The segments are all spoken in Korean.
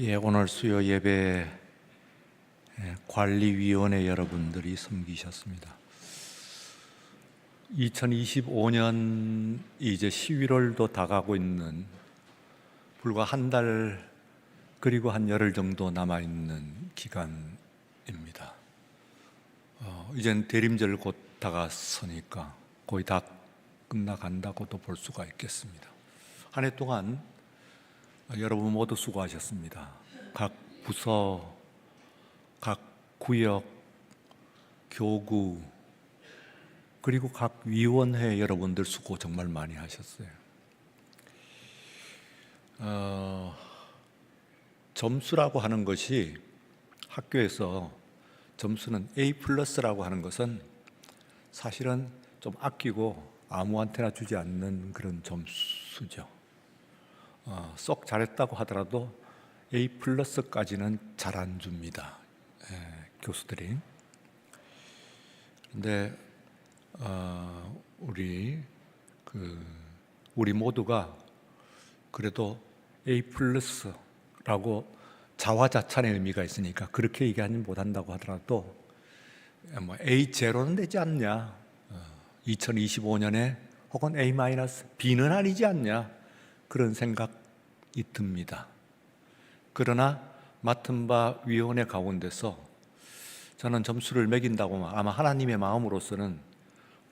오늘 수요 예배 관리위원회 여러분들이 섬기셨습니다. 2025년 이제 11월도 다가고 있는 불과 한 달 그리고 한 열흘 정도 남아있는 기간입니다. 이젠 대림절 곧 다가서니까 거의 다 끝나간다고도 볼 수가 있겠습니다. 한 해 동안 여러분 모두 수고하셨습니다. 각 부서, 각 구역, 교구, 그리고 각 위원회 여러분들 수고 정말 많이 하셨어요. 점수라고 하는 것이 학교에서 점수는 A+라고 하는 것은 사실은 좀 아끼고 아무한테나 주지 않는 그런 점수죠. 썩 잘했다고 하더라도 A+까지는 잘 안 줍니다. 교수들이. 근데 우리 모두가 그래도 A+라고 자화자찬의 의미가 있으니까 그렇게 얘기하지 못한다고 하더라도 A0는 되지 않냐, 2025년에 혹은 A-, B는 아니지 않냐, 그런 생각이 듭니다. 그러나 맡은 바 위원회 가운데서 저는 점수를 매긴다고 하면 아마 하나님의 마음으로서는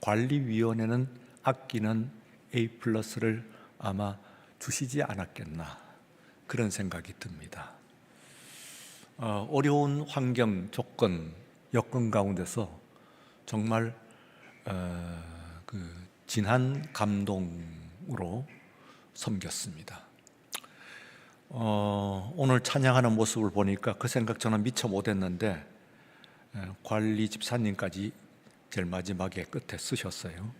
관리위원회는 아끼는 A+를 아마 주시지 않았겠나, 그런 생각이 듭니다. 어려운 환경, 조건, 여건 가운데서 정말 진한 감동으로 섬겼습니다. 오늘 찬양하는 모습을 보니까 그 생각 저는 미처 못했는데 관리 집사님까지 제일 마지막에 끝에 쓰셨어요.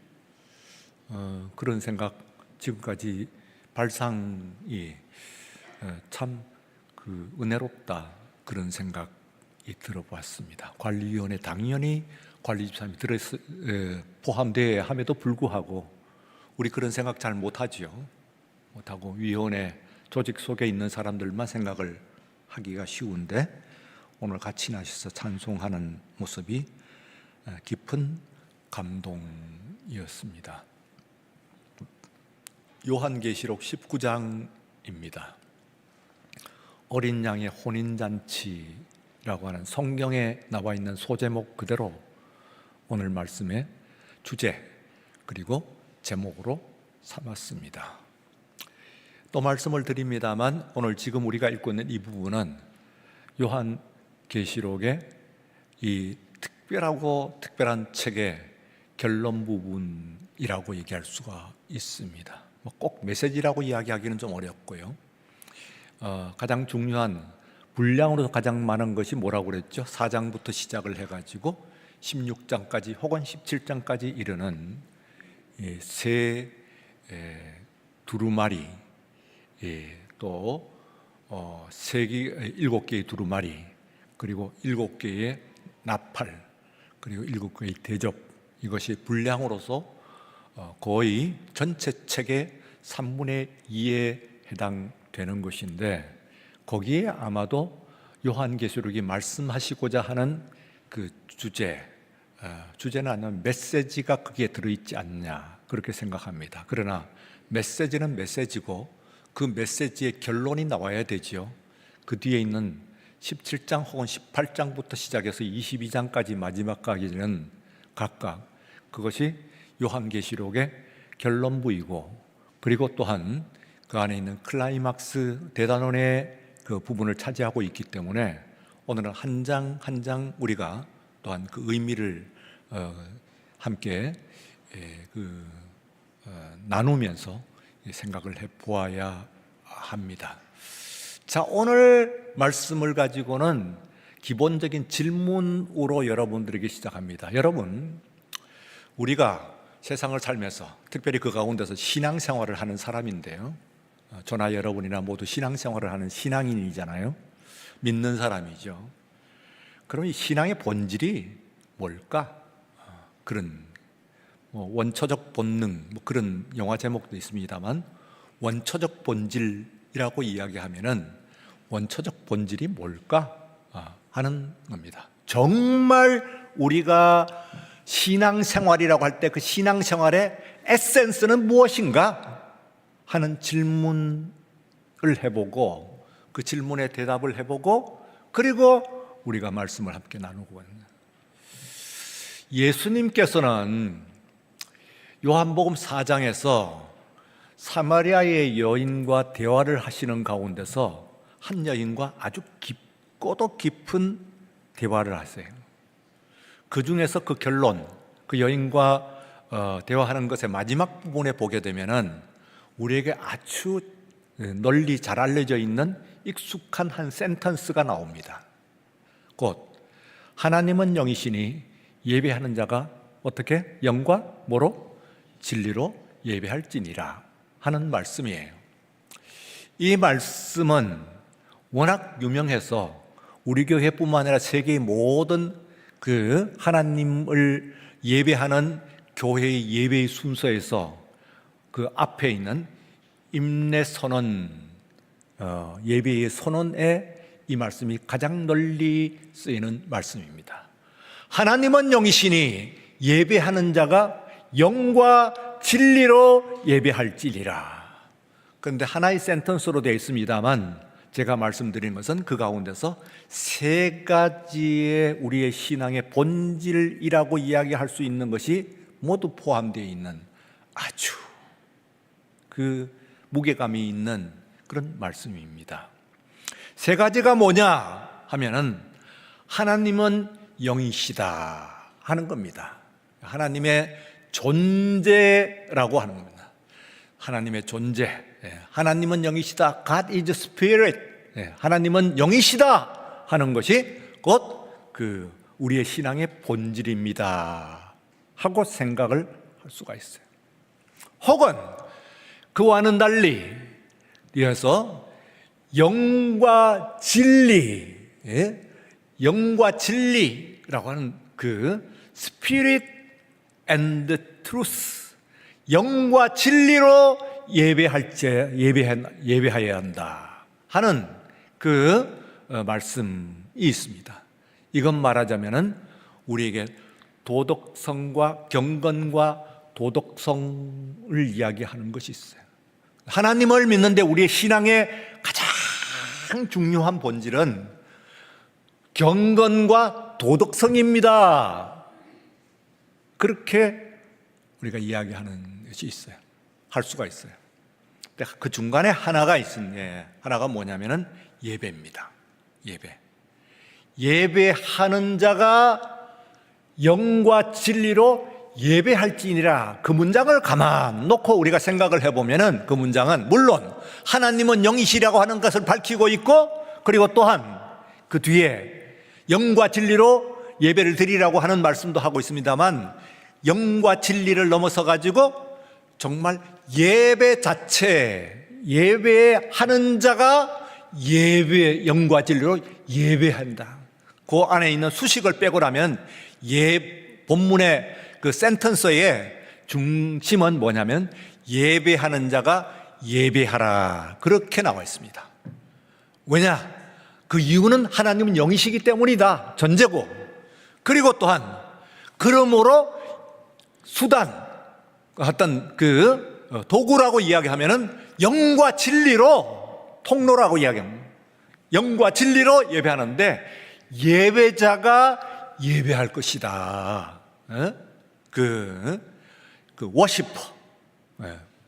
그런 생각, 지금까지 발상이 참 은혜롭다, 그런 생각이 들어봤습니다. 관리위원회 당연히 관리 집사님이 포함되어야 함에도 불구하고 우리 그런 생각 잘 못하죠. 못하고 위원회 조직 속에 있는 사람들만 생각을 하기가 쉬운데 오늘 같이 나셔서 찬송하는 모습이 깊은 감동이었습니다. 요한계시록 19장입니다. 어린 양의 혼인잔치라고 하는 성경에 나와 있는 소제목 그대로 오늘 말씀의 주제 그리고 제목으로 삼았습니다. 또 말씀을 드립니다만 오늘 지금 우리가 읽고 있는 이 부분은 요한계시록의 이 특별한 책의 결론 부분이라고 얘기할 수가 있습니다. 꼭 메시지라고 이야기하기는 좀 어렵고요. 가장 중요한 분량으로 가장 많은 것이 뭐라고 그랬죠? 4장부터 시작을 해가지고 16장까지 혹은 17장까지 이르는 세 두루마리, 또 7개의 두루마리, 그리고 7개의 나팔, 그리고 7개의 대접, 이것이 분량으로서 거의 전체 책의 3분의 2에 해당되는 것인데 거기에 아마도 요한계시록이 말씀하시고자 하는 그 주제는 아니면 메시지가 거기에 들어있지 않냐, 그렇게 생각합니다. 그러나 메시지는 메시지고 그 메시지의 결론이 나와야 되죠. 그 뒤에 있는 17장 혹은 18장부터 시작해서 22장까지 마지막까지는 각각 그것이 요한계시록의 결론부이고, 그리고 또한 그 안에 있는 클라이막스 대단원의 그 부분을 차지하고 있기 때문에 오늘은 한 장 한 장 우리가 또한 그 의미를 함께 나누면서 생각을 해보아야 합니다. 자, 오늘 말씀을 가지고는 기본적인 질문으로 여러분들에게 시작합니다. 여러분, 우리가 세상을 살면서 특별히 그 가운데서 신앙생활을 하는 사람인데요, 저나 여러분이나 모두 신앙생활을 하는 신앙인이잖아요. 믿는 사람이죠. 그럼 이 신앙의 본질이 뭘까? 그런 원초적 본능, 그런 영화 제목도 있습니다만 원초적 본질이라고 이야기하면은 원초적 본질이 뭘까 하는 겁니다. 정말 우리가 신앙생활이라고 할 때 그 신앙생활의 에센스는 무엇인가 하는 질문을 해보고 그 질문에 대답을 해보고 그리고 우리가 말씀을 함께 나누고 있는 예수님께서는 요한복음 4장에서 사마리아의 여인과 대화를 하시는 가운데서 한 여인과 아주 깊고도 깊은 대화를 하세요. 그 중에서 그 결론, 그 여인과 대화하는 것의 마지막 부분에 보게 되면은 우리에게 아주 널리 잘 알려져 있는 익숙한 한 센텐스가 나옵니다. 곧 하나님은 영이시니 예배하는 자가 어떻게? 영과 뭐로? 진리로 예배할지니라 하는 말씀이에요. 이 말씀은 워낙 유명해서 우리 교회뿐만 아니라 세계의 모든 그 하나님을 예배하는 교회의 예배의 순서에서 그 앞에 있는 임례선언, 예배의 선언에 이 말씀이 가장 널리 쓰이는 말씀입니다. 하나님은 영이시니 예배하는 자가 영과 진리로 예배할지니라. 그런데 하나의 센텐스로 되어 있습니다만 제가 말씀드린 것은 그 가운데서 세 가지의 우리의 신앙의 본질이라고 이야기할 수 있는 것이 모두 포함되어 있는 아주 그 무게감이 있는 그런 말씀입니다. 세 가지가 뭐냐 하면은 하나님은 영이시다 하는 겁니다. 하나님의 존재라고 하는 겁니다. 하나님의 존재. 하나님은 영이시다. God is Spirit. 하나님은 영이시다 하는 것이 곧 그 우리의 신앙의 본질입니다 하고 생각을 할 수가 있어요. 혹은 그와는 달리 이어서 영과 진리, 영과 진리라고 하는 그 Spirit and Truth, 영과 진리로 예배하여야 한다 하는 그 말씀이 있습니다. 이건 말하자면은 우리에게 도덕성과 경건과 도덕성을 이야기하는 것이 있어요. 하나님을 믿는데 우리의 신앙의 가장 중요한 본질은 경건과 도덕성입니다. 그렇게 우리가 이야기하는 것이 있어요. 할 수가 있어요. 그 중간에 하나가 있습니다. 하나가 뭐냐면은 예배입니다. 예배하는 자가 영과 진리로 예배할지니라. 그 문장을 가만 놓고 우리가 생각을 해보면은 그 문장은 물론 하나님은 영이시라고 하는 것을 밝히고 있고 그리고 또한 그 뒤에 영과 진리로 예배를 드리라고 하는 말씀도 하고 있습니다만 영과 진리를 넘어서 가지고 정말 예배 자체, 예배하는 자가 영과 진리로 예배한다. 그 안에 있는 수식을 빼고 나면 본문의 그 센텐서의 중심은 뭐냐면 예배하는 자가 예배하라 그렇게 나와 있습니다. 왜냐? 그 이유는 하나님은 영이시기 때문이다. 전제고. 그리고 또한 그러므로 수단 어떤 그 도구라고 이야기하면은 영과 진리로 통로라고 이야기합니다. 영과 진리로 예배하는데 예배자가 예배할 것이다. 그 워시퍼,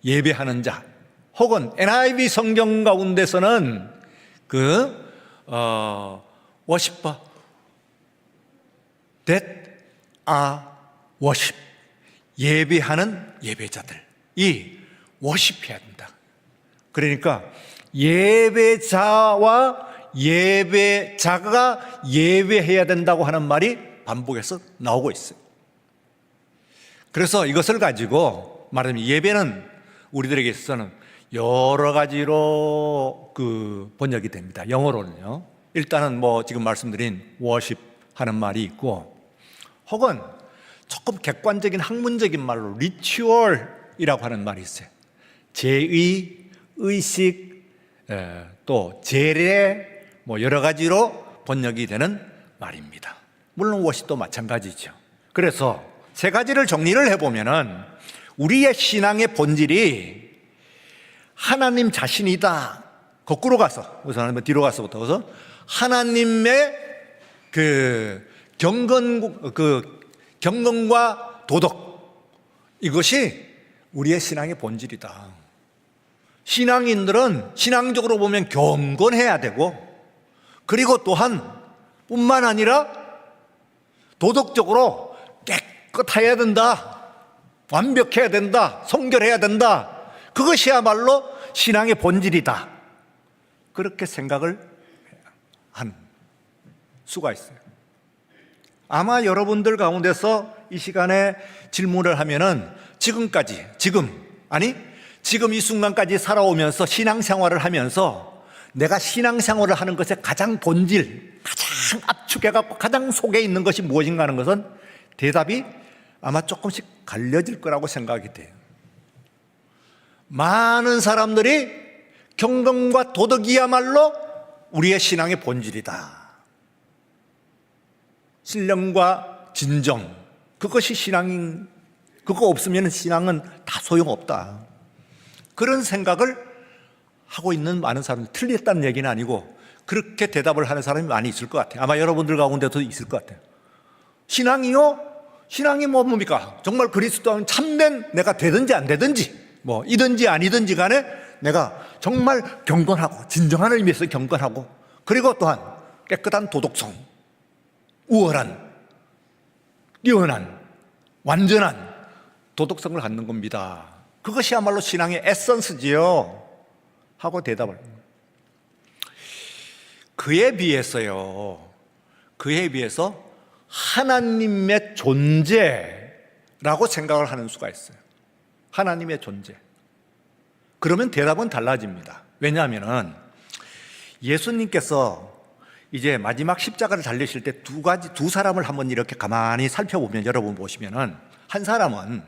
예배하는 자. 혹은 NIV 성경 가운데서는 워시퍼 that are worship, 예배하는 예배자들이 워십해야 된다. 그러니까 예배자와 예배자가 예배해야 된다고 하는 말이 반복해서 나오고 있어요. 그래서 이것을 가지고 말하자면 예배는 우리들에게 있어서는 여러 가지로 그 번역이 됩니다. 영어로는요. 일단은 뭐 지금 말씀드린 워십 하는 말이 있고, 혹은 조금 객관적인 학문적인 말로 리추얼이라고 하는 말이 있어요. 제의, 의식, 또 재래 뭐 여러 가지로 번역이 되는 말입니다. 물론 워십도 마찬가지죠. 그래서 세 가지를 정리를 해보면은 우리의 신앙의 본질이 하나님 자신이다. 거꾸로 가서 우선 뒤로 가서부터 하나님의 경건과 도덕, 이것이 우리의 신앙의 본질이다. 신앙인들은 신앙적으로 보면 경건해야 되고, 그리고 또한 뿐만 아니라 도덕적으로 깨끗해야 된다, 완벽해야 된다, 성결해야 된다. 그것이야말로 신앙의 본질이다. 그렇게 생각을 한 수가 있어요. 아마 여러분들 가운데서 이 시간에 질문을 하면은 지금 이 순간까지 살아오면서 신앙생활을 하면서 내가 신앙생활을 하는 것의 가장 본질, 가장 압축해갖고 가장 속에 있는 것이 무엇인가 하는 것은 대답이 아마 조금씩 갈려질 거라고 생각이 돼요. 많은 사람들이 경건과 도덕이야말로 우리의 신앙의 본질이다. 신령과 진정, 그것이 신앙인, 그거 없으면 신앙은 다 소용없다. 그런 생각을 하고 있는 많은 사람들이, 틀렸다는 얘기는 아니고 그렇게 대답을 하는 사람이 많이 있을 것 같아요. 아마 여러분들 가운데도 있을 것 같아요. 신앙이요? 신앙이 뭡니까? 정말 그리스도는 참된 내가 되든지 안 되든지, 뭐 이든지 아니든지 간에 내가 정말 경건하고, 진정한 의미에서 경건하고, 그리고 또한 깨끗한 도덕성, 우월한, 뛰어난, 완전한 도덕성을 갖는 겁니다. 그것이야말로 신앙의 에센스지요 하고 대답을 합니다. 그에 비해서 하나님의 존재라고 생각을 하는 수가 있어요. 하나님의 존재. 그러면 대답은 달라집니다. 왜냐하면 예수님께서 이제 마지막 십자가를 달리실 때 두 사람을 한번 이렇게 가만히 살펴보면, 여러분 보시면은, 한 사람은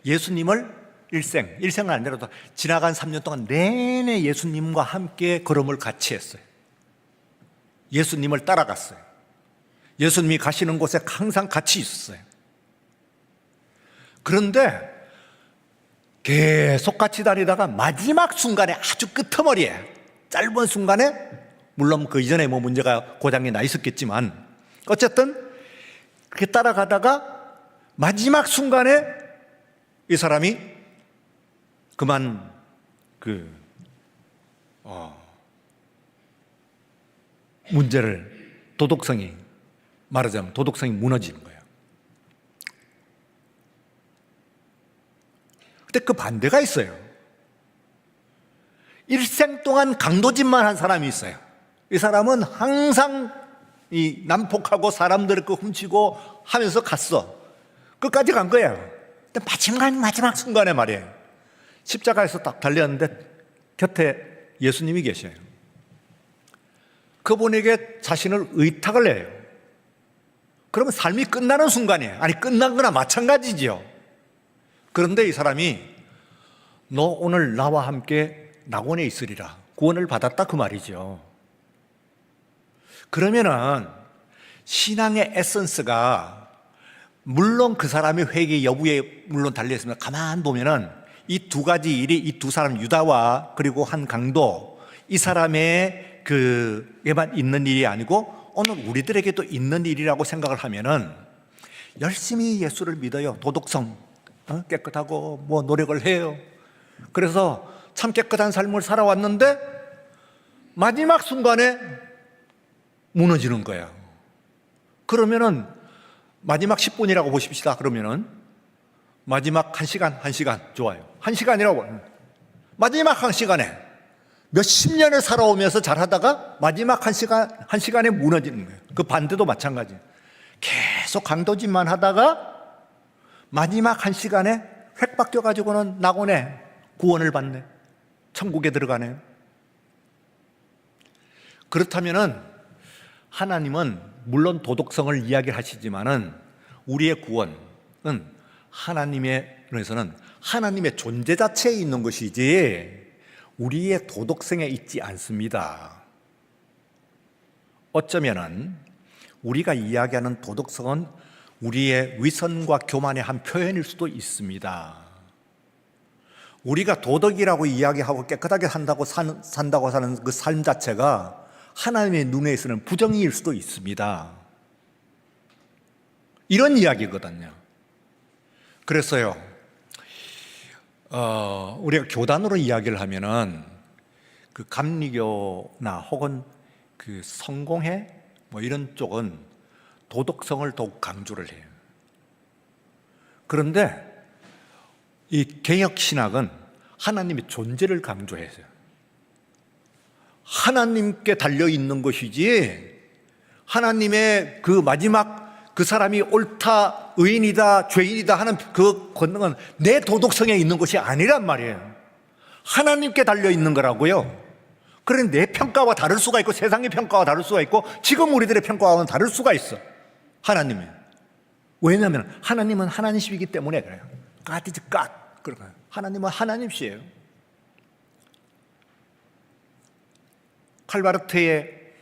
예수님을 일생은 아니라도 지나간 3년 동안 내내 예수님과 함께 걸음을 같이 했어요. 예수님을 따라갔어요. 예수님이 가시는 곳에 항상 같이 있었어요. 그런데 계속 같이 다니다가 마지막 순간에, 아주 끄트머리에, 짧은 순간에, 물론 그 이전에 뭐 문제가 고장이 나 있었겠지만 어쨌든 그렇게 따라가다가 마지막 순간에 이 사람이 그만 문제를, 말하자면 도덕성이 무너지는 거예요. 근데 그 반대가 있어요. 일생 동안 강도짓만 한 사람이 있어요. 이 사람은 항상 이 난폭하고 사람들을 훔치고 하면서 갔어. 끝까지 간 거예요. 근데 마지막 순간에 말이에요, 십자가에서 딱 달렸는데 곁에 예수님이 계셔요. 그분에게 자신을 의탁을 해요. 그러면 삶이 끝나는 순간이에요. 아니, 끝난 거나 마찬가지죠. 그런데 이 사람이 너 오늘 나와 함께 낙원에 있으리라, 구원을 받았다, 그 말이죠. 그러면은 신앙의 에센스가, 물론 그 사람의 회개 여부에 물론 달려있습니다. 가만 보면은 이 두 가지 일이, 이 두 사람, 유다와 그리고 한 강도, 이 사람의 그에만 있는 일이 아니고 오늘 우리들에게도 있는 일이라고 생각을 하면은 열심히 예수를 믿어요. 도덕성 깨끗하고 뭐 노력을 해요. 그래서 참 깨끗한 삶을 살아왔는데 마지막 순간에 무너지는 거예요. 그러면은 마지막 10분이라고 보십시다. 그러면은 마지막 1시간 좋아요. 1시간이라고. 마지막 1시간에 몇십 년을 살아오면서 잘하다가 마지막 1시간에 무너지는 거예요. 그 반대도 마찬가지예요. 계속 강도짓만 하다가 마지막 1시간에 획 바뀌어가지고는 낙원에 구원을 받네. 천국에 들어가네. 그렇다면은 하나님은 물론 도덕성을 이야기하시지만은 우리의 구원은 하나님의, 그래서는 하나님의 존재 자체에 있는 것이지 우리의 도덕성에 있지 않습니다. 어쩌면은 우리가 이야기하는 도덕성은 우리의 위선과 교만의 한 표현일 수도 있습니다. 우리가 도덕이라고 이야기하고 깨끗하게 산다고 사는 그 삶 자체가 하나님의 눈에서는 부정일 수도 있습니다. 이런 이야기거든요. 그래서요, 우리가 교단으로 이야기를 하면은 그 감리교나 혹은 그 성공회 뭐 이런 쪽은 도덕성을 더욱 강조를 해요. 그런데 이 개혁 신학은 하나님의 존재를 강조해서요. 하나님께 달려 있는 것이지 하나님의 그 마지막 그 사람이 옳다, 의인이다, 죄인이다 하는 그 권능은 내 도덕성에 있는 것이 아니란 말이에요. 하나님께 달려 있는 거라고요. 그래 내 평가와 다를 수가 있고 세상의 평가와 다를 수가 있고 지금 우리들의 평가와는 다를 수가 있어. 하나님이. 왜냐하면 하나님은 하나님이시기 때문에 그래요. God is God. 그러니까 하나님은 하나님이시에요. 칼바르트의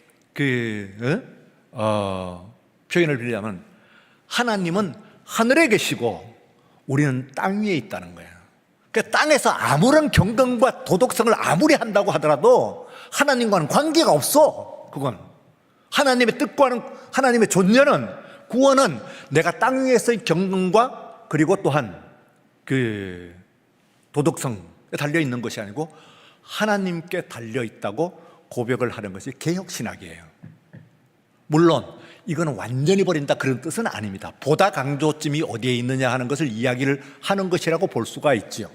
표현을 빌리자면 하나님은 하늘에 계시고 우리는 땅 위에 있다는 거예요. 그러니까 땅에서 아무런 경건과 도덕성을 아무리 한다고 하더라도 하나님과는 관계가 없어. 그건 하나님의 뜻과는, 하나님의 존재는, 구원은 내가 땅 위에서의 경건과 그리고 또한 그 도덕성에 달려 있는 것이 아니고 하나님께 달려 있다고 고백을 하는 것이 개혁신학이에요. 물론 이거는 완전히 버린다 그런 뜻은 아닙니다. 보다 강조점이 어디에 있느냐 하는 것을 이야기를 하는 것이라고 볼 수가 있죠.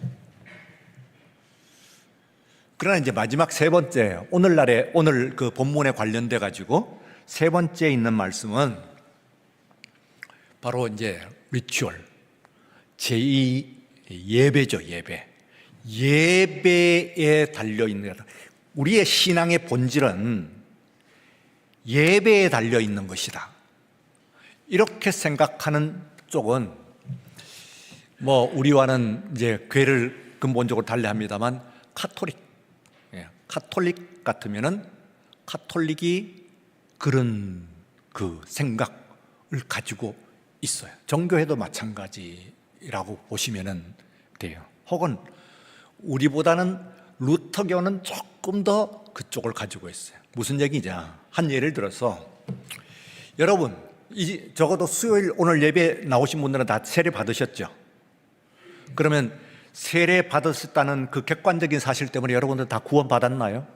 그러나 이제 마지막 세 번째, 오늘 그 본문에 관련돼 가지고 세 번째 있는 말씀은 바로 이제 리추얼, 제2 예배죠. 예배에 달려 있는 것. 우리의 신앙의 본질은 예배에 달려 있는 것이다. 이렇게 생각하는 쪽은 뭐 우리와는 이제 궤를 근본적으로 달리합니다만 카톨릭 같으면은 카톨릭이 그런 그 생각을 가지고 있어요. 정교회도 마찬가지라고 보시면 돼요. 혹은 우리보다는 루터교는 조금 더 그쪽을 가지고 있어요. 무슨 얘기냐? 한 예를 들어서 여러분 적어도 수요일 오늘 예배 나오신 분들은 다 세례 받으셨죠? 그러면 세례 받으셨다는 그 객관적인 사실 때문에 여러분들 다 구원 받았나요?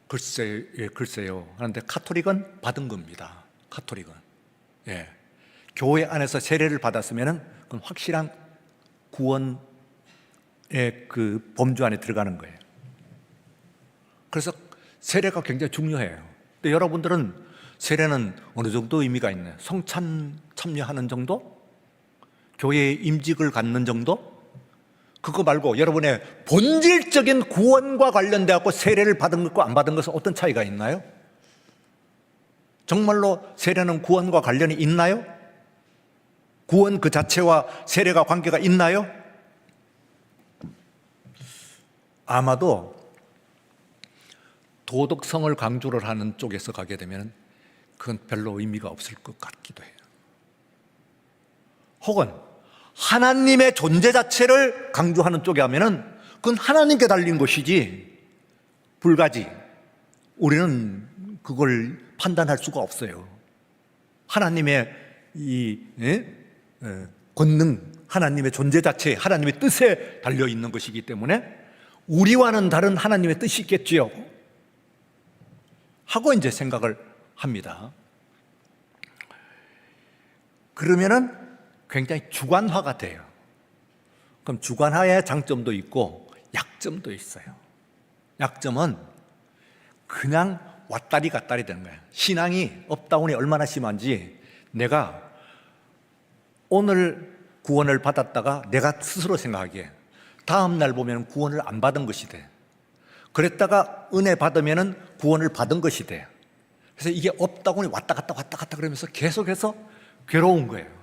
글쎄요. 그런데 카톨릭은 받은 겁니다. 카톨릭은. 예. 교회 안에서 세례를 받았으면은 그건 확실한 구원의 그 범주 안에 들어가는 거예요. 그래서 세례가 굉장히 중요해요. 근데 여러분들은 세례는 어느 정도 의미가 있나요? 성찬 참여하는 정도? 교회의 임직을 갖는 정도? 그거 말고 여러분의 본질적인 구원과 관련돼 갖고 세례를 받은 것과 안 받은 것은 어떤 차이가 있나요? 정말로 세례는 구원과 관련이 있나요? 구원 그 자체와 세례가 관계가 있나요? 아마도 도덕성을 강조를 하는 쪽에서 가게 되면 그건 별로 의미가 없을 것 같기도 해요. 혹은 하나님의 존재 자체를 강조하는 쪽에 하면은 그건 하나님께 달린 것이지 불가지 우리는 그걸 판단할 수가 없어요. 하나님의 이 권능, 하나님의 존재 자체, 하나님의 뜻에 달려 있는 것이기 때문에 우리와는 다른 하나님의 뜻이 있겠지요 하고 이제 생각을 합니다. 그러면은 굉장히 주관화가 돼요. 그럼 주관화의 장점도 있고 약점도 있어요. 약점은 그냥 왔다리 갔다리 되는 거예요. 신앙이 업다운이 얼마나 심한지 내가 오늘 구원을 받았다가 내가 스스로 생각하기에 다음 날 보면 구원을 안 받은 것이 돼. 그랬다가 은혜 받으면 구원을 받은 것이 돼. 그래서 이게 업다운이 왔다 갔다 그러면서 계속해서 괴로운 거예요.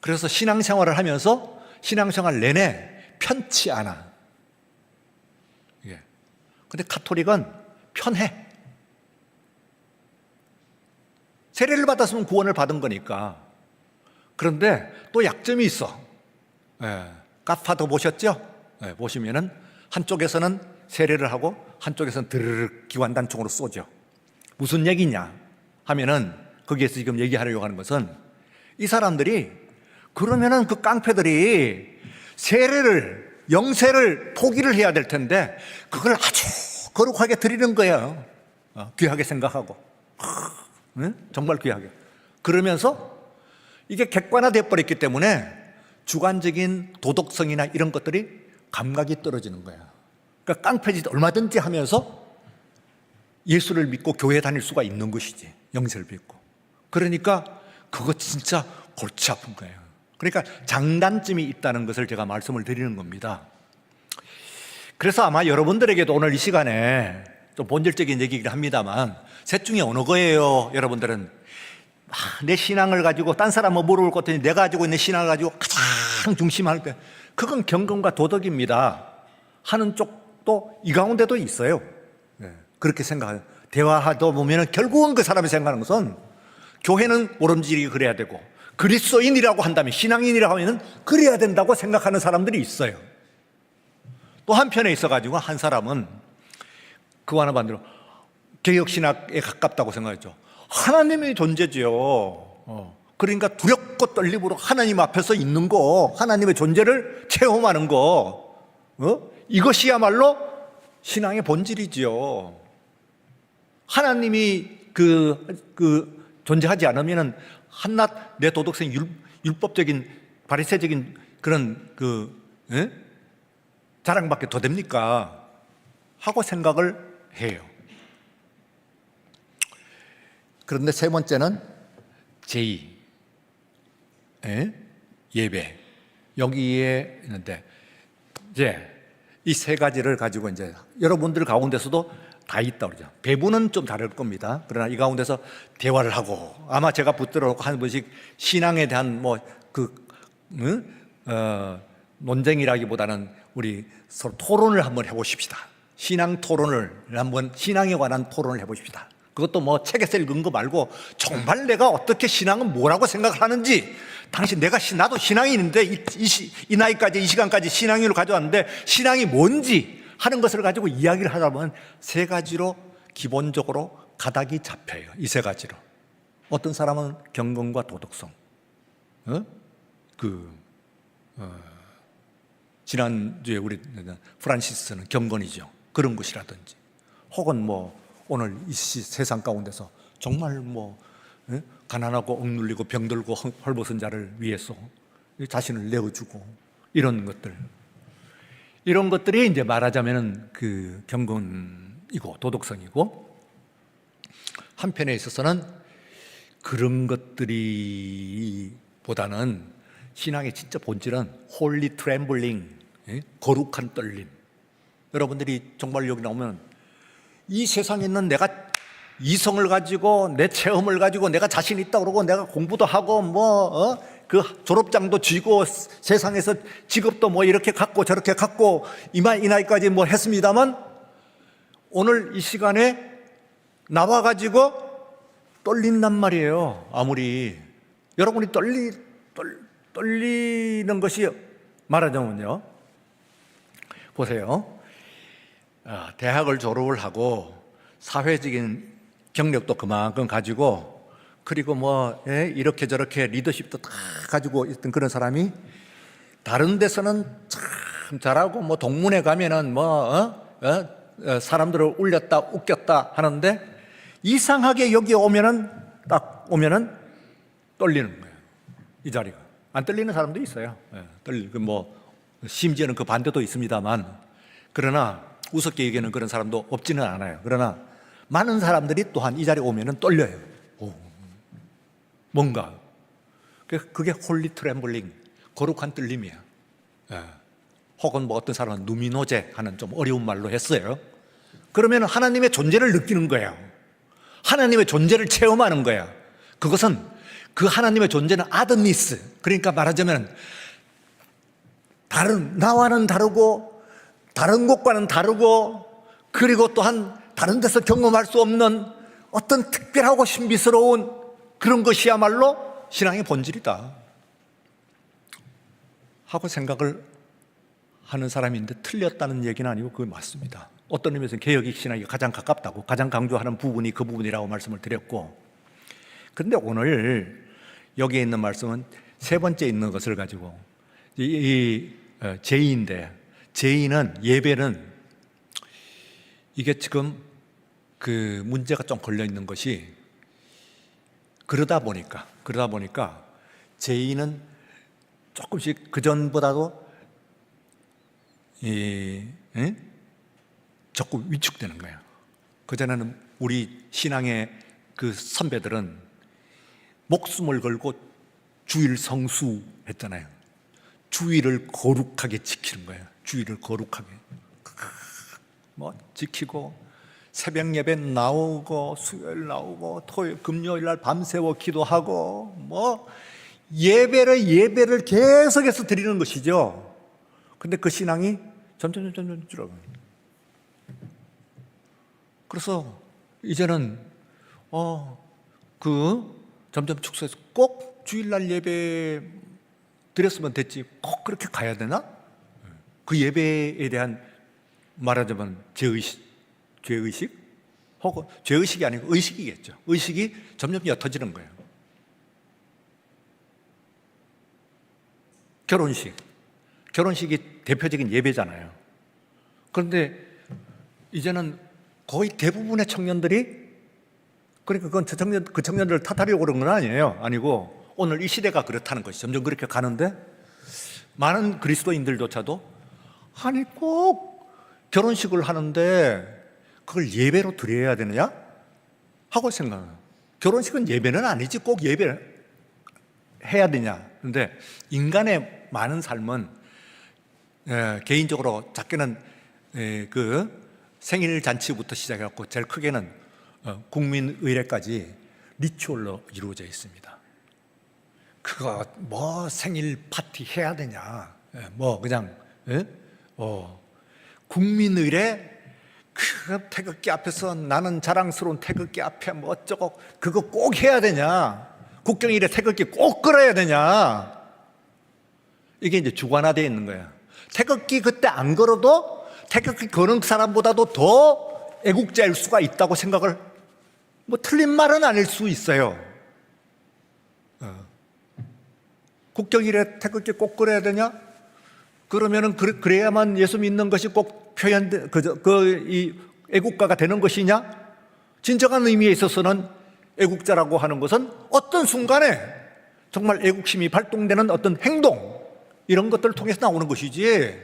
그래서 신앙생활을 하면서 신앙생활 내내 편치 않아. 예. 근데 카톨릭은 편해. 세례를 받았으면 구원을 받은 거니까. 그런데 또 약점이 있어. 예. 갓파더 보셨죠? 예. 보시면은 한쪽에서는 세례를 하고 한쪽에서는 드르륵 기관단총으로 쏘죠. 무슨 얘기냐 하면은 거기에서 지금 얘기하려고 하는 것은 이 사람들이 그러면은 그 깡패들이 세례를 영세를 포기를 해야 될 텐데 그걸 아주 거룩하게 드리는 거예요. 귀하게 생각하고 정말 귀하게. 그러면서 이게 객관화돼 버렸기 때문에 주관적인 도덕성이나 이런 것들이 감각이 떨어지는 거예요. 그러니까 깡패짓 얼마든지 하면서 예수를 믿고 교회 다닐 수가 있는 것이지. 영세를 믿고. 그러니까 그거 진짜 골치 아픈 거예요. 그러니까 장단점이 있다는 것을 제가 말씀을 드리는 겁니다. 그래서 아마 여러분들에게도 오늘 이 시간에 좀 본질적인 얘기긴 합니다만 셋 중에 어느 거예요? 여러분들은 내 신앙을 가지고 딴 사람은 물어볼 것 같으니 내가 가지고 있는 신앙을 가지고 가장 중심할 때 그건 경건과 도덕입니다 하는 쪽도 이 가운데도 있어요. 그렇게 생각해요. 대화하다 보면 결국은 그 사람이 생각하는 것은 교회는 모름지기 그래야 되고 그리스도인이라고 한다면 신앙인이라고 하면 그래야 된다고 생각하는 사람들이 있어요. 또 한편에 있어가지고 한 사람은 그와는 반대로 개혁신학에 가깝다고 생각했죠. 하나님의 존재지요. 그러니까 두렵고 떨림으로 하나님 앞에서 있는 거, 하나님의 존재를 체험하는 거, 이것이야말로 신앙의 본질이지요. 하나님이 존재하지 않으면은 한낱 내 도덕성 율법적인 바리새적인 그런 자랑밖에 더 됩니까? 하고 생각을 해요. 그런데 세 번째는 제의, 예배. 여기에 있는데 이제 이 세 가지를 가지고 이제 여러분들 가운데서도 다 있다 그러죠. 배분은 좀 다를 겁니다. 그러나 이 가운데서 대화를 하고 아마 제가 붙들어 한 번씩 신앙에 대한 논쟁이라기보다는 우리 서로 토론을 한번 해보십시다. 신앙 토론을 한번 신앙에 관한 토론을 해보십시다. 그것도 뭐 책에서 읽은 거 말고 정말 내가 어떻게 신앙은 뭐라고 생각을 하는지 당신 나도 신앙인인데 이 나이까지 이 시간까지 신앙인을 가져왔는데 신앙이 뭔지 하는 것을 가지고 이야기를 하다 보면 세 가지로 기본적으로 가닥이 잡혀요. 이 세 가지로. 어떤 사람은 경건과 도덕성. 지난주에 우리 프란시스는 경건이죠. 그런 것이라든지. 혹은 오늘 이 세상 가운데서 정말 가난하고 억눌리고 병들고 헐벗은 자를 위해서 자신을 내어주고 이런 것들. 이런 것들이 이제 말하자면 그 경건이고 도덕성이고 한편에 있어서는 그런 것들이 보다는 신앙의 진짜 본질은 홀리 트램블링, 거룩한 떨림. 여러분들이 정말 여기 나오면 이 세상에 있는 내가 이성을 가지고 내 체험을 가지고 내가 자신 있다고 그러고 내가 공부도 하고 그 졸업장도 쥐고 세상에서 직업도 이렇게 갖고 저렇게 갖고 이 나이까지 했습니다만 오늘 이 시간에 나와가지고 떨린단 말이에요. 아무리 여러분이 떨리는 것이 말하자면요. 보세요. 대학을 졸업을 하고 사회적인 경력도 그만큼 가지고 그리고 이렇게 저렇게 리더십도 다 가지고 있던 그런 사람이 다른 데서는 참 잘하고 동문회 가면은 사람들을 울렸다 웃겼다 하는데 이상하게 여기 딱 오면은 떨리는 거예요. 이 자리가. 안 떨리는 사람도 있어요. 심지어는 그 반대도 있습니다만 그러나 우습게 얘기하는 그런 사람도 없지는 않아요. 그러나 많은 사람들이 또한 이 자리에 오면은 떨려요. 뭔가. 그게 홀리 트램블링, 거룩한 떨림이야. 혹은 어떤 사람은 누미노제 하는 좀 어려운 말로 했어요. 그러면 하나님의 존재를 느끼는 거예요. 하나님의 존재를 체험하는 거야. 그것은 그 하나님의 존재는 아드니스. 그러니까 말하자면 나와는 다르고 다른 곳과는 다르고, 그리고 또한 다른 데서 경험할 수 없는 어떤 특별하고 신비스러운 그런 것이야말로 신앙의 본질이다 하고 생각을 하는 사람인데, 틀렸다는 얘기는 아니고 그게 맞습니다. 어떤 의미에서는 개혁의 신학이 가장 가깝다고, 가장 강조하는 부분이 그 부분이라고 말씀을 드렸고, 그런데 오늘 여기에 있는 말씀은 세 번째 있는 것을 가지고 제의인데, 제의는, 예배는 이게 지금 그 문제가 좀 걸려 있는 것이, 그러다 보니까 제의는 조금씩 그전보다도 자꾸 위축되는 거예요. 그전에는 우리 신앙의 그 선배들은 목숨을 걸고 주일 성수했잖아요. 주일을 거룩하게 지키는 거예요. 주일을 거룩하게 지키고, 새벽 예배 나오고, 수요일 나오고, 토요일 금요일 날 밤새워 기도하고, 예배를 계속해서 드리는 것이죠. 근데 그 신앙이 점점 줄어가요. 그래서 이제는 점점 축소해서 꼭 주일날 예배 드렸으면 됐지, 꼭 그렇게 가야 되나? 그 예배에 대한, 말하자면 죄의식? 혹은 죄의식이 아니고 의식이겠죠. 의식이 점점 옅어지는 거예요. 결혼식이 대표적인 예배잖아요. 그런데 이제는 거의 대부분의 청년들이, 그러니까 그건 그 청년들을 탓하려고 그런 건 아니고 오늘 이 시대가 그렇다는 것이 점점 그렇게 가는데, 많은 그리스도인들조차도 아니 꼭 결혼식을 하는데 그걸 예배로 드려야 되느냐 하고 생각해요. 결혼식은 예배는 아니지 꼭 예배를 해야 되냐. 그런데 인간의 많은 삶은 개인적으로 작게는 그 생일 잔치부터 시작해갖고 제일 크게는 국민의례까지 리추얼로 이루어져 있습니다. 그거 생일 파티 해야 되냐, 그냥 국민의례, 그 태극기 앞에서 나는 자랑스러운 태극기 앞에 어쩌고 그거 꼭 해야 되냐, 국경일에 태극기 꼭 끌어야 되냐, 이게 이제 주관화되어 있는 거야. 태극기 그때 안 걸어도 태극기 거는 사람보다도 더 애국자일 수가 있다고 생각을, 틀린 말은 아닐 수 있어요. 국경일에 태극기 꼭 걸어야 되냐? 그러면은 그래야만 예수 믿는 것이 꼭 이 애국가가 되는 것이냐? 진정한 의미에 있어서는 애국자라고 하는 것은 어떤 순간에 정말 애국심이 발동되는 어떤 행동, 이런 것들을 통해서 나오는 것이지,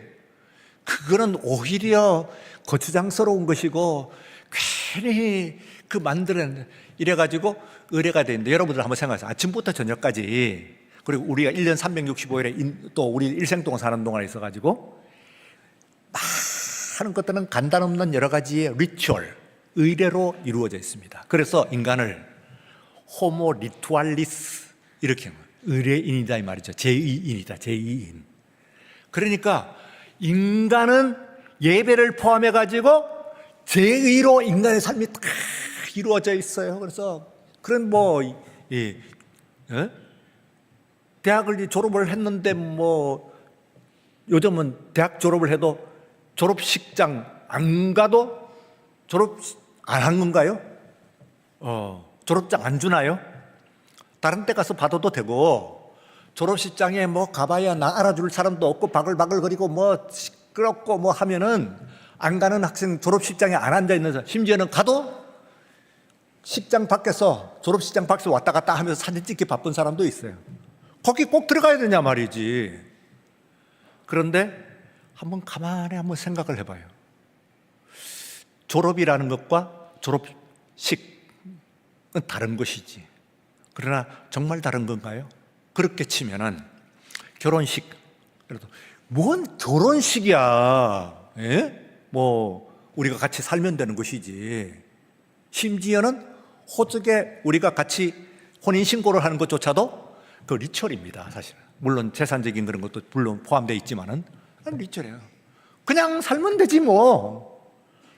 그거는 오히려 거추장스러운 것이고 괜히 그 만들어낸, 이래가지고 의례가 되는데, 여러분들 한번 생각하세요. 아침부터 저녁까지, 그리고 우리가 1년 365일에 또 우리 일생 동안 사는 동안에 있어가지고 많은 것들은 간단없는 여러 가지의 리추얼, 의례로 이루어져 있습니다. 그래서 인간을 호모 리투알리스 이렇게 의례인이다 이 말이죠. 제2인이다. 제2인. 그러니까 인간은 예배를 포함해 가지고 제의로 인간의 삶이 다 이루어져 있어요. 그래서 그런 대학을 졸업을 했는데 요즘은 대학 졸업을 해도 졸업식장 안 가도 졸업 안 한 건가요? 졸업장 안 주나요? 다른 데 가서 받아도 되고, 졸업식장에 가봐야 나 알아줄 사람도 없고 바글바글거리고 시끄럽고 하면은 안 가는 학생, 졸업식장에 안 앉아 있는 사람, 심지어는 가도 식장 밖에서, 졸업식장 밖에서 왔다 갔다 하면서 사진 찍기 바쁜 사람도 있어요. 거기 꼭 들어가야 되냐 말이지. 그런데 가만히 한번 생각을 해봐요. 졸업이라는 것과 졸업식은 다른 것이지. 그러나 정말 다른 건가요? 그렇게 치면은 결혼식, 그래도 뭔 결혼식이야? 우리가 같이 살면 되는 것이지. 심지어는 호적에 우리가 같이 혼인신고를 하는 것조차도 그 리추얼입니다, 사실은. 물론 재산적인 그런 것도 물론 포함되어 있지만은 리추얼이에요. 그냥 살면 되지 뭐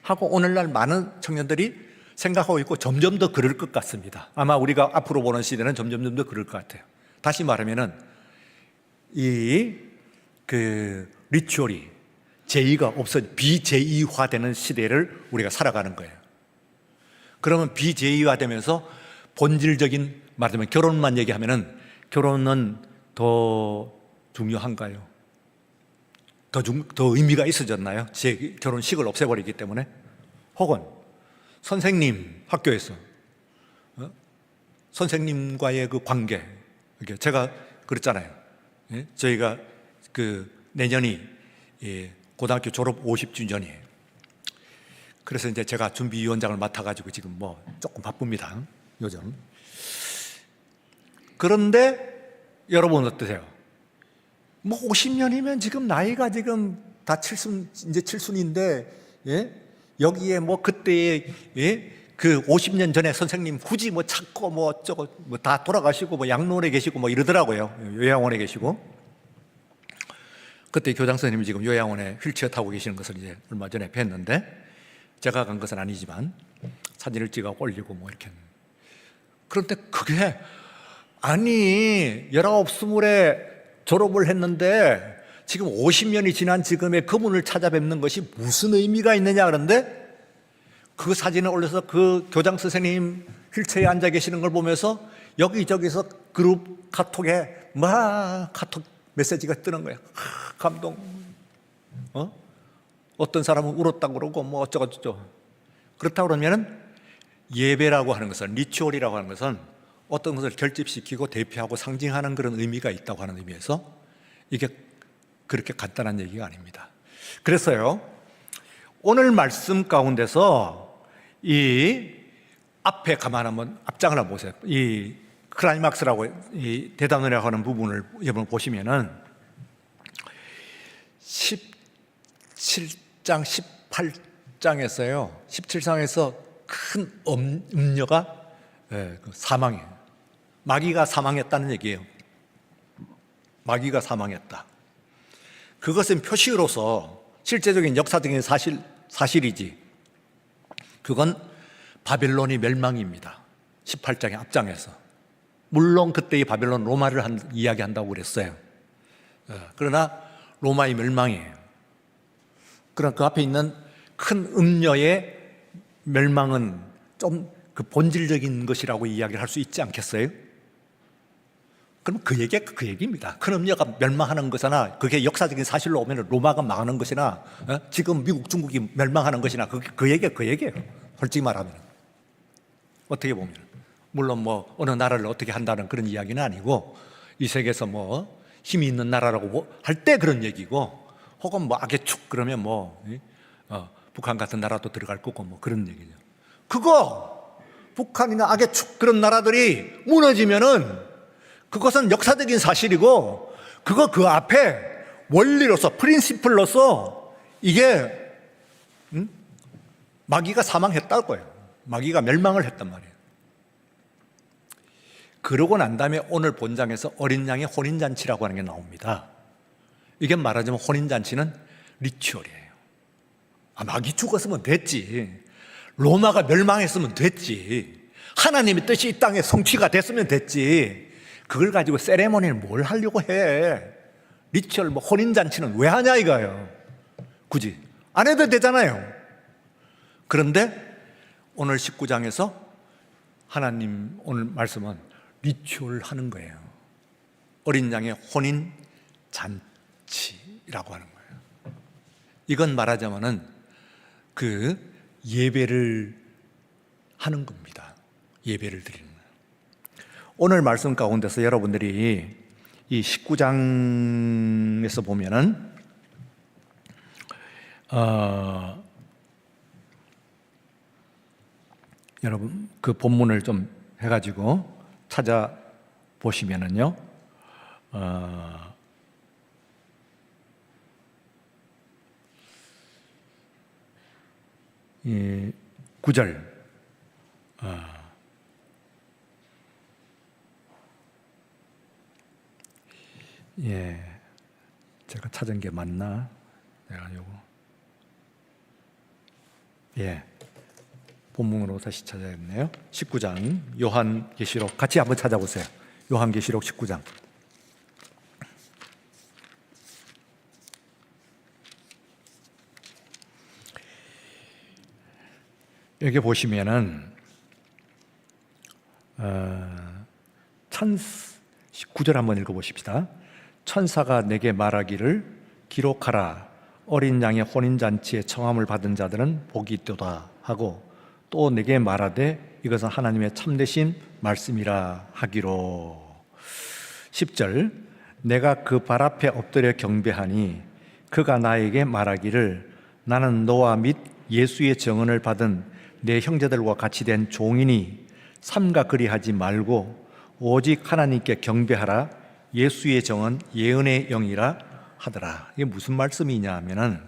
하고 오늘날 많은 청년들이 생각하고 있고 점점 더 그럴 것 같습니다. 아마 우리가 앞으로 보는 시대는 점점 더 그럴 것 같아요. 다시 말하면은 리추얼이 제의가 없어 비제의화되는 시대를 우리가 살아가는 거예요. 그러면 비제의화되면서 본질적인 말하자면 결혼만 얘기하면은 결혼은 더 중요한가요? 더 의미가 있어졌나요? 제 결혼식을 없애버리기 때문에? 혹은 선생님 학교에서 선생님과의 그 관계, 제가 그랬잖아요. 예? 저희가 내년이 고등학교 졸업 50주년이에요. 그래서 이제 제가 준비위원장을 맡아가지고 지금 뭐 조금 바쁩니다. 요즘. 그런데 여러분 어떠세요? 뭐 50년이면 지금 나이가 지금 다 이제 칠순인데, 예? 여기에 뭐 그때의, 예? 그 50년 전에 선생님 굳이 뭐 찾고 뭐 어쩌고 뭐 다 돌아가시고 뭐 양로원에 계시고 뭐 이러더라고요. 요양원에 계시고. 그때 교장 선생님이 지금 요양원에 휠체어 타고 계시는 것을 이제 얼마 전에 뵀는데, 제가 간 것은 아니지만 사진을 찍어 올리고 뭐 이렇게. 그런데 그게 아니 19, 20에 졸업을 했는데 지금 50년이 지난 지금의 그분을 찾아뵙는 것이 무슨 의미가 있느냐. 그런데 그 사진을 올려서 그 교장 선생님 휠체어에 앉아 계시는 걸 보면서 여기저기서 그룹 카톡에 막 카톡 메시지가 뜨는 거예요. 감동. 어떤 사람은 울었다고 그러고 뭐 어쩌고저쩌고. 그렇다고 그러면은 예배라고 하는 것은, 리추얼이라고 하는 것은 어떤 것을 결집시키고 대표하고 상징하는 그런 의미가 있다고 하는 의미에서 이게 그렇게 간단한 얘기가 아닙니다. 그래서요, 오늘 말씀 가운데서 이 앞에 가만 한번 앞장을 한번 보세요. 이 클라이막스라고 이 대단원이라고 하는 부분을 여러분 보시면은 17장, 18장에서요. 17장에서 큰 음녀가 사망해요. 마귀가 사망했다는 얘기예요. 마귀가 사망했다. 그것은 표시로서 실제적인 역사적인 사실이지. 그건 바벨론이 멸망입니다. 18장의 앞장에서. 물론 그때의 바벨론 로마를 이야기한다고 그랬어요. 그러나 로마의 멸망이에요. 그러나 그 앞에 있는 큰 음녀의 멸망은 좀 그 본질적인 것이라고 이야기를 할 수 있지 않겠어요? 그럼 그 얘기입니다. 큰 음녀가 멸망하는 것이나 그게 역사적인 사실로 오면 로마가 망하는 것이나 지금 미국, 중국이 멸망하는 것이나 그 얘기예요. 솔직히 말하면. 어떻게 보면. 물론 뭐 어느 나라를 어떻게 한다는 그런 이야기는 아니고 이 세계에서 뭐 힘이 있는 나라라고 할 때 그런 얘기고, 혹은 뭐 악의 축 그러면 뭐 북한 같은 나라도 들어갈 거고 뭐 그런 얘기죠. 그거 북한이나 악의 축 그런 나라들이 무너지면은 그것은 역사적인 사실이고, 그거 그 앞에 원리로서 프린시플로서 이게 마귀가 사망했다는 거예요. 마귀가 멸망을 했단 말이에요. 그러고 난 다음에 오늘 본장에서 어린 양의 혼인잔치라고 하는 게 나옵니다. 이게 말하자면 혼인잔치는 리추얼이에요. 마귀 죽었으면 됐지. 로마가 멸망했으면 됐지. 하나님의 뜻이 이 땅에 성취가 됐으면 됐지. 그걸 가지고 세레모니를 뭘 하려고 해. 리추얼 뭐 혼인잔치는 왜 하냐 이거예요. 굳이 안 해도 되잖아요. 그런데 오늘 19장에서 하나님 오늘 말씀은 리추얼 하는 거예요. 어린 양의 혼인 잔치라고 하는 거예요. 이건 말하자면은 그 예배를 하는 겁니다. 예배를 드리는 거예요. 오늘 말씀 가운데서 여러분들이 이 19장에서 보면은 여러분 그 본문을 좀 해가지고 찾아보시면은요, 이 9절 예, 제가 찾은 게 맞나? 내가 요거 예, 본문으로 다시 찾아야겠네요. 19장 요한계시록 같이 한번 찾아보세요. 요한계시록 19장. 여기 보시면은 19절 한번 읽어보십시다. 천사가 내게 말하기를 기록하라. 어린 양의 혼인잔치에 청함을 받은 자들은 복이 있도다 하고, 또 내게 말하되 이것은 하나님의 참되신 말씀이라 하기로. 10절 내가 그 발 앞에 엎드려 경배하니 그가 나에게 말하기를 나는 너와 및 예수의 증언을 받은 내 형제들과 같이 된 종이니 삼가 그리하지 말고 오직 하나님께 경배하라. 예수의 정은 예언의 영이라 하더라. 이게 무슨 말씀이냐 하면은,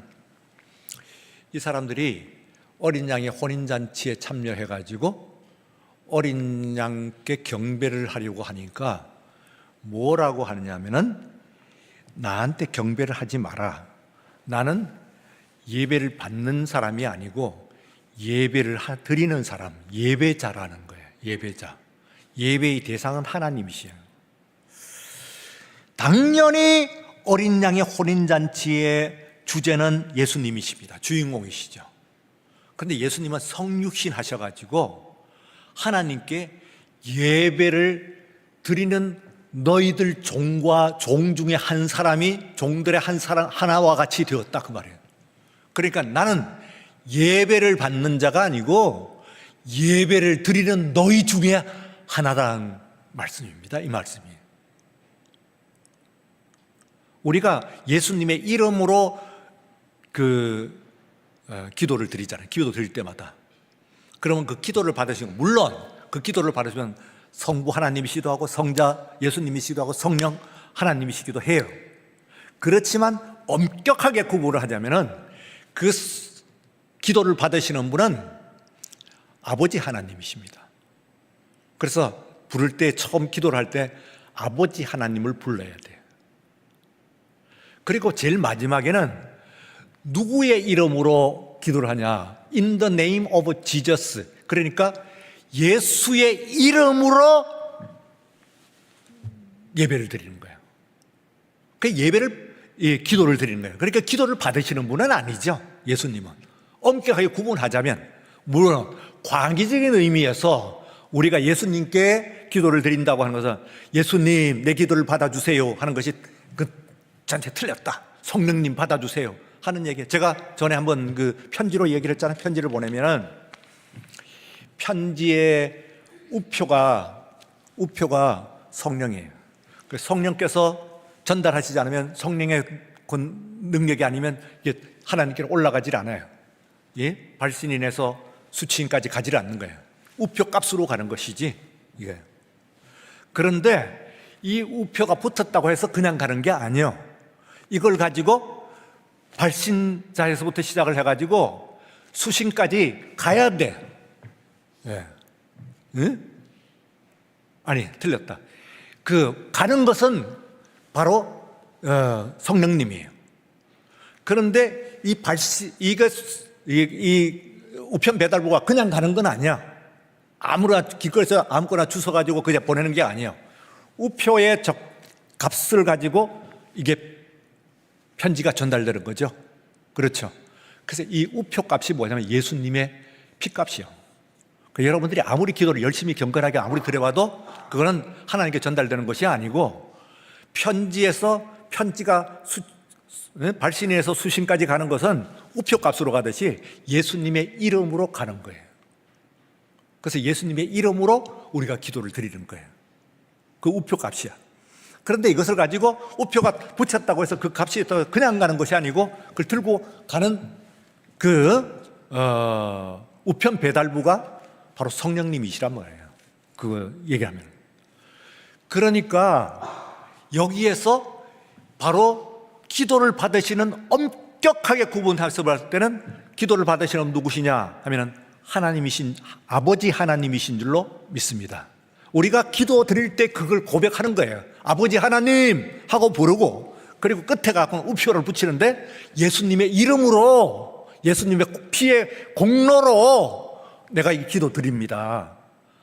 이 사람들이 어린 양의 혼인잔치에 참여해가지고 어린 양께 경배를 하려고 하니까 뭐라고 하느냐 하면은, 나한테 경배를 하지 마라. 나는 예배를 받는 사람이 아니고 예배를 드리는 사람, 예배자라는 거예요. 예배자. 예배의 대상은 하나님이시에요. 당연히 어린 양의 혼인잔치의 주제는 예수님이십니다. 주인공이시죠. 그런데 예수님은 성육신 하셔가지고 하나님께 예배를 드리는 너희들 종과 종 중에 한 사람이 종들의 한 사람 하나와 같이 되었다, 그 말이에요. 그러니까 나는 예배를 받는 자가 아니고 예배를 드리는 너희 중에 하나라는 말씀입니다. 이 말씀이. 우리가 예수님의 이름으로 기도를 드리잖아요. 기도 드릴 때마다. 그러면 그 기도를 받으시고, 물론 그 기도를 받으시면 성부 하나님이시기도 하고 성자 예수님이시기도 하고 성령 하나님이시기도 해요. 그렇지만 엄격하게 구분을 하자면은 그 기도를 받으시는 분은 아버지 하나님이십니다. 그래서 부를 때, 처음 기도를 할 때 아버지 하나님을 불러야 돼요. 그리고 제일 마지막에는 누구의 이름으로 기도를 하냐? In the name of Jesus. 그러니까 예수의 이름으로 예배를 드리는 거예요. 그 기도를 드리는 거예요. 그러니까 기도를 받으시는 분은 아니죠. 예수님은. 엄격하게 구분하자면, 물론 광기적인 의미에서 우리가 예수님께 기도를 드린다고 하는 것은 예수님 내 기도를 받아주세요 하는 것이 전체 틀렸다. 성령님 받아주세요 하는 얘기. 제가 전에 한번 편지로 얘기를 했잖아요. 편지를 보내면은 편지의 우표가 성령이에요. 성령께서 전달하시지 않으면, 성령의 능력이 아니면 하나님께로 올라가질 않아요. 예? 발신인에서 수치인까지 가지를 않는 거예요. 우표 값으로 가는 것이지 이게. 그런데 이 우표가 붙었다고 해서 그냥 가는 게 아니에요. 이걸 가지고 발신자에서부터 시작을 해가지고 수신까지 가야 돼. 예. 응? 아니, 틀렸다. 가는 것은 바로 성령님이에요. 그런데 이 우편 배달부가 그냥 가는 건 아니야. 아무나 길거리에서 아무거나 주워 가지고 그냥 보내는 게 아니에요. 우표의 값을 가지고 이게 편지가 전달되는 거죠. 그렇죠. 그래서 이 우표 값이 뭐냐면 예수님의 피값이요. 여러분들이 아무리 기도를 열심히 경건하게 아무리 드려봐도 그거는 하나님께 전달되는 것이 아니고, 편지가 발신에서 수신까지 가는 것은 우표 값으로 가듯이 예수님의 이름으로 가는 거예요. 그래서 예수님의 이름으로 우리가 기도를 드리는 거예요. 그 우표 값이야. 그런데 이것을 가지고 우표가 붙였다고 해서 그 값이 또 그냥 가는 것이 아니고, 그걸 들고 가는 우편 배달부가 바로 성령님이시란 말이에요. 그거 얘기하면. 그러니까 여기에서 바로 기도를 받으시는, 엄격하게 구분해서 봤을 때는 기도를 받으시는 누구시냐 하면은 아버지 하나님이신 줄로 믿습니다. 우리가 기도 드릴 때 그걸 고백하는 거예요. 아버지 하나님 하고 부르고, 그리고 끝에 가서 우표를 붙이는데 예수님의 이름으로, 예수님의 피의 공로로 내가 이 기도 드립니다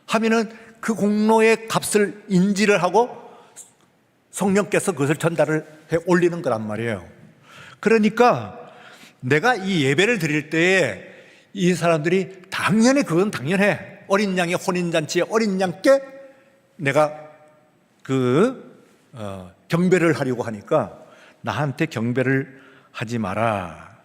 하면은 그 공로의 값을 인지를 하고 성령께서 그것을 전달을 해 올리는 거란 말이에요. 그러니까 내가 이 예배를 드릴 때에 이 사람들이 당연히 그건 당연해. 어린 양의 혼인잔치에 어린 양께 내가 경배를 하려고 하니까 나한테 경배를 하지 마라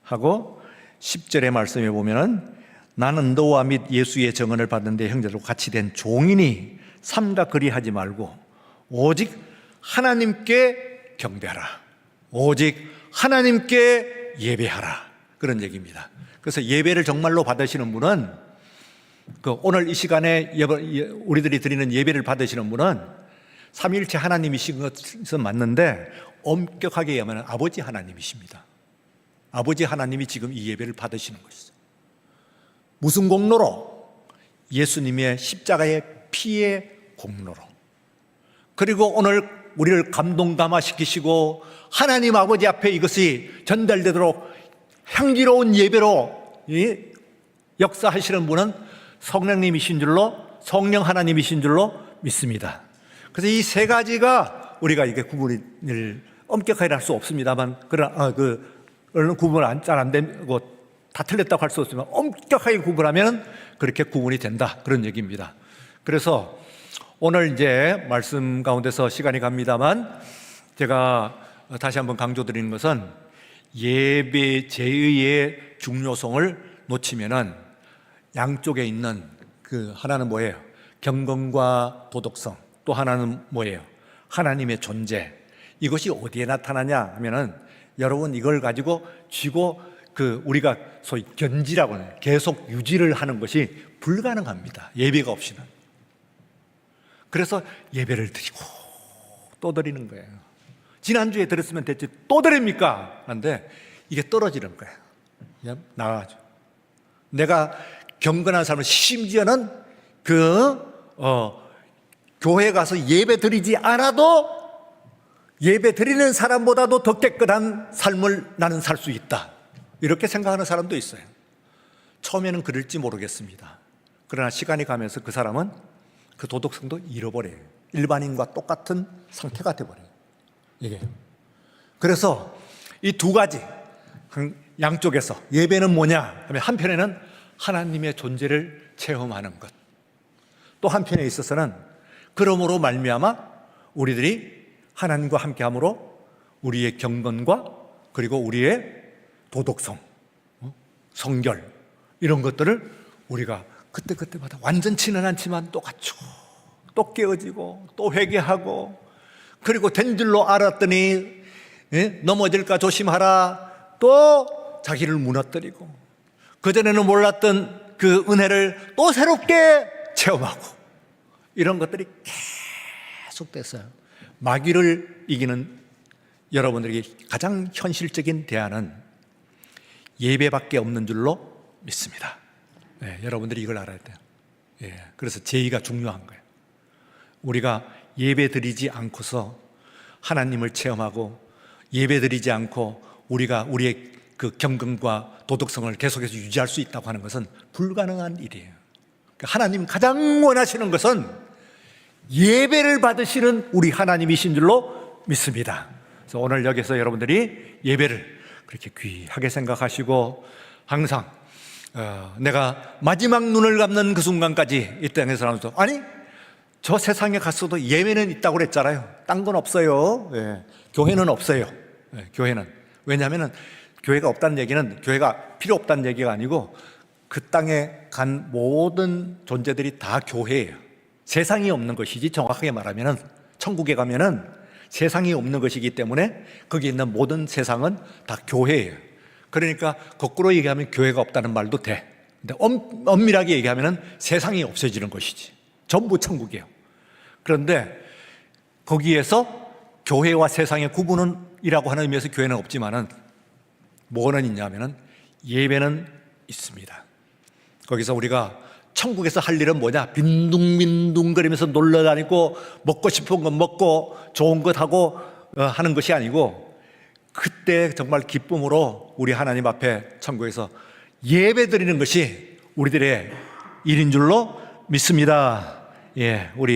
하고 10절의 말씀에 보면은 나는 너와 및 예수의 정언을 받는데 형제로 같이 된 종이니 삼가 그리하지 말고 오직 하나님께 경배하라. 오직 하나님께 예배하라. 그런 얘기입니다. 그래서 예배를 정말로 받으시는 분은 오늘 이 시간에 우리들이 드리는 예배를 받으시는 분은 삼위일체 하나님이신 것은 맞는데 엄격하게 얘기하면 아버지 하나님이십니다. 아버지 하나님이 지금 이 예배를 받으시는 것이죠. 무슨 공로로? 예수님의 십자가의 피의 공로로. 그리고 오늘 우리를 감동감화시키시고 하나님 아버지 앞에 이것이 전달되도록 향기로운 예배로 역사하시는 분은 성령님이신 줄로, 성령 하나님이신 줄로 믿습니다. 그래서 이 세 가지가 우리가 이게 구분을 엄격하게 할 수 없습니다만, 그러나 얼른 구분 잘 안 되고 다 틀렸다고 할 수 없지만 엄격하게 구분하면 그렇게 구분이 된다, 그런 얘기입니다. 그래서 오늘 이제 말씀 가운데서 시간이 갑니다만 제가 다시 한번 강조드리는 것은 예배 제의의 중요성을 놓치면은 양쪽에 있는 하나는 뭐예요? 경건과 도덕성, 또 하나는 뭐예요? 하나님의 존재. 이것이 어디에 나타나냐 하면은 여러분 이걸 가지고 쥐고 우리가 소위 견지라고 하는 계속 유지를 하는 것이 불가능합니다. 예배가 없이는. 그래서 예배를 드리고 또 드리는 거예요. 지난주에 드렸으면 됐지 또 드립니까? 한데 이게 떨어지는 거예요. 그냥 나가죠. 내가 경건한 사람은 심지어는 교회 가서 예배 드리지 않아도 예배 드리는 사람보다도 더 깨끗한 삶을 나는 살 수 있다, 이렇게 생각하는 사람도 있어요. 처음에는 그럴지 모르겠습니다. 그러나 시간이 가면서 그 사람은 그 도덕성도 잃어버려요. 일반인과 똑같은 상태가 되어버려요. 이게. 그래서 이 두 가지 양쪽에서 예배는 뭐냐 하면 한편에는 하나님의 존재를 체험하는 것, 또 한편에 있어서는 그러므로 말미암아 우리들이 하나님과 함께함으로 우리의 경건과 그리고 우리의 도덕성, 성결, 이런 것들을 우리가 그때마다 완전치는 않지만 또 갖추고 또 깨어지고 또 회개하고, 그리고 된 줄로 알았더니 넘어질까 조심하라, 또 자기를 무너뜨리고 그전에는 몰랐던 그 은혜를 또 새롭게 체험하고, 이런 것들이 계속됐어요. 마귀를 이기는 여러분들에게 가장 현실적인 대안은 예배밖에 없는 줄로 믿습니다. 여러분들이 이걸 알아야 돼요. 그래서 제의가 중요한 거예요. 우리가 예배 드리지 않고서 하나님을 체험하고 예배 드리지 않고 우리가 우리의 경건과 도덕성을 계속해서 유지할 수 있다고 하는 것은 불가능한 일이에요. 하나님 가장 원하시는 것은 예배를 받으시는 우리 하나님이신 줄로 믿습니다. 그래서 오늘 여기서 여러분들이 예배를 그렇게 귀하게 생각하시고 항상 내가 마지막 눈을 감는 그 순간까지 이 땅에 살면서, 아니 저 세상에 갔어도 예배는 있다고 그랬잖아요. 딴 건 없어요. 교회는 없어요. 교회는. 왜냐하면 교회가 없다는 얘기는 교회가 필요 없다는 얘기가 아니고 그 땅에 간 모든 존재들이 다 교회예요. 세상이 없는 것이지, 정확하게 말하면 천국에 가면은 세상이 없는 것이기 때문에 거기 있는 모든 세상은 다 교회예요. 그러니까 거꾸로 얘기하면 교회가 없다는 말도 돼. 근데 엄밀하게 얘기하면 세상이 없어지는 것이지, 전부 천국이에요. 그런데 거기에서 교회와 세상의 구분은 이라고 하는 의미에서 교회는 없지만은 뭐는 있냐면은 예배는 있습니다. 거기서 우리가 천국에서 할 일은 뭐냐? 빈둥빈둥거리면서 놀러 다니고 먹고 싶은 거 먹고 좋은 것 하고 하는 것이 아니고, 그때 정말 기쁨으로 우리 하나님 앞에 천국에서 예배 드리는 것이 우리들의 일인 줄로 믿습니다. 예, 우리